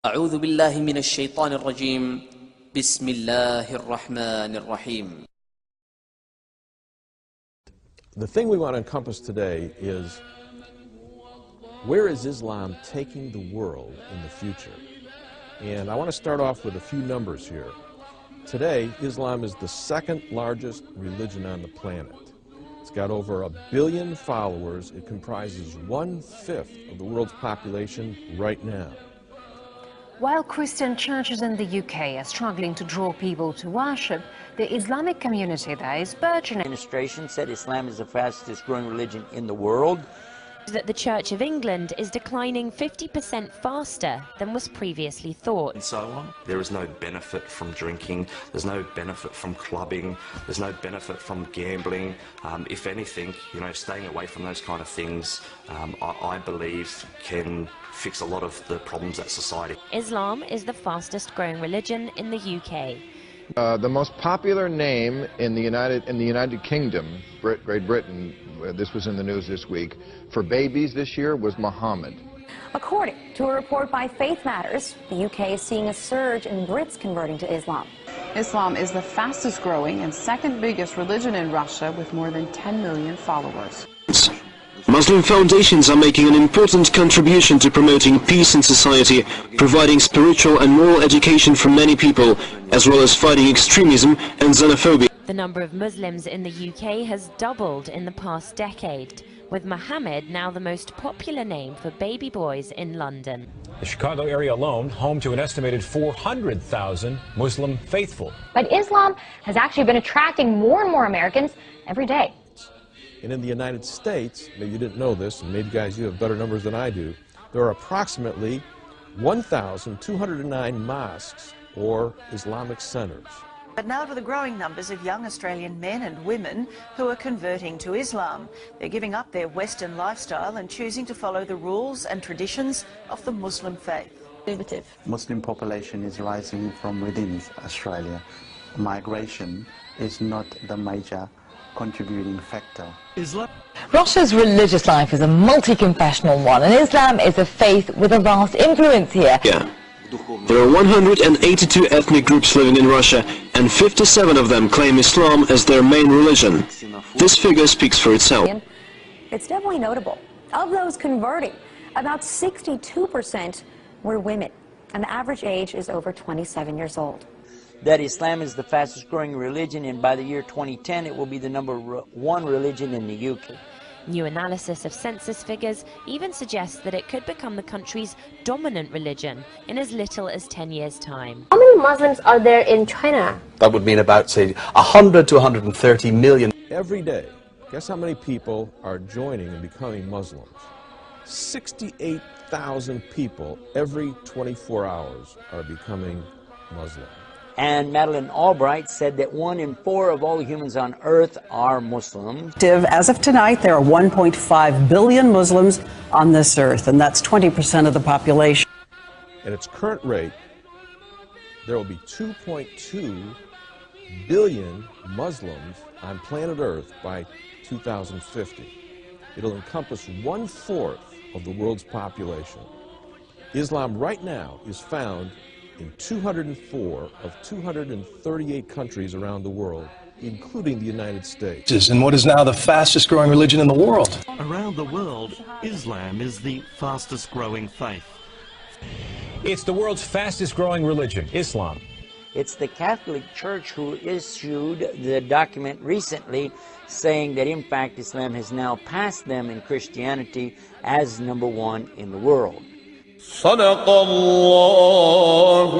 أعوذ بالله من الشيطان الرجيم بسم الله الرحمن الرحيم. The thing we want to encompass today is, where is Islam taking the world in the future? And I want to start off with a few numbers here. Today, Islam is the second largest religion on the planet. It's got over 1 billion followers. It comprises 1/5 of the world's population right now. While Christian churches in the UK are struggling to draw people to worship, the Islamic community there is burgeoning. The administration said Islam is the fastest growing religion in the world. That the Church of England is declining 50% faster than was previously thought. And so on. There is no benefit from drinking, there's no benefit from clubbing, there's no benefit from gambling. If anything, staying away from those kind of things, I believe can fix a lot of the problems that society. Islam is the fastest growing religion in the UK. The most popular name in the United Kingdom, Great Britain, this was in the news this week, for babies this year was Muhammad. According to a report by Faith Matters, the UK is seeing a surge in Brits converting to Islam. Islam is the fastest growing and second biggest religion in Russia with more than 10 million followers. Muslim foundations are making an important contribution to promoting peace in society, providing spiritual and moral education for many people, as well as fighting extremism and xenophobia. The number of Muslims in the UK has doubled in the past decade, with Mohammed now the most popular name for baby boys in London. The Chicago area alone, home to an estimated 400,000 Muslim faithful. But Islam has actually been attracting more and more Americans every day. And in the United States, maybe you didn't know this, and maybe guys you have better numbers than I do, there are approximately 1,209 mosques or Islamic centers. But now to the growing numbers of young Australian men and women who are converting to Islam. They're giving up their Western lifestyle and choosing to follow the rules and traditions of the Muslim faith. Muslim population is rising from within Australia. Migration is not the major contributing factor. Russia's religious life is a multi-confessional one, and Islam is a faith with a vast influence here. There are 182 ethnic groups living in Russia, and 57 of them claim Islam as their main religion. This figure speaks for itself. It's definitely notable. Of those converting, about 62% were women, and the average age is over 27 years old. That Islam is the fastest growing religion, and by the year 2010 it will be the #1 religion in the UK. New analysis of census figures even suggests that it could become the country's dominant religion in as little as 10 years' time. How many Muslims are there in China? That would mean about, say, 100 to 130 million. Every day, guess how many people are joining and becoming Muslims? 68,000 people every 24 hours are becoming Muslim. And Madeleine Albright said that 1 in 4 of all humans on Earth are Muslims. As of tonight, there are 1.5 billion Muslims on this earth, and that's 20% of the population. At its current rate, there will be 2.2 billion Muslims on planet Earth by 2050. It'll encompass 1/4 of the world's population. Islam right now is found in 204 of 238 countries around the world, including the United States. And what is now the fastest growing religion in the world? Around the world, Islam is the fastest growing faith. It's the world's fastest growing religion, Islam. It's the Catholic Church who issued the document recently saying that in fact Islam has now passed them in Christianity as #1 in the world. صدق الله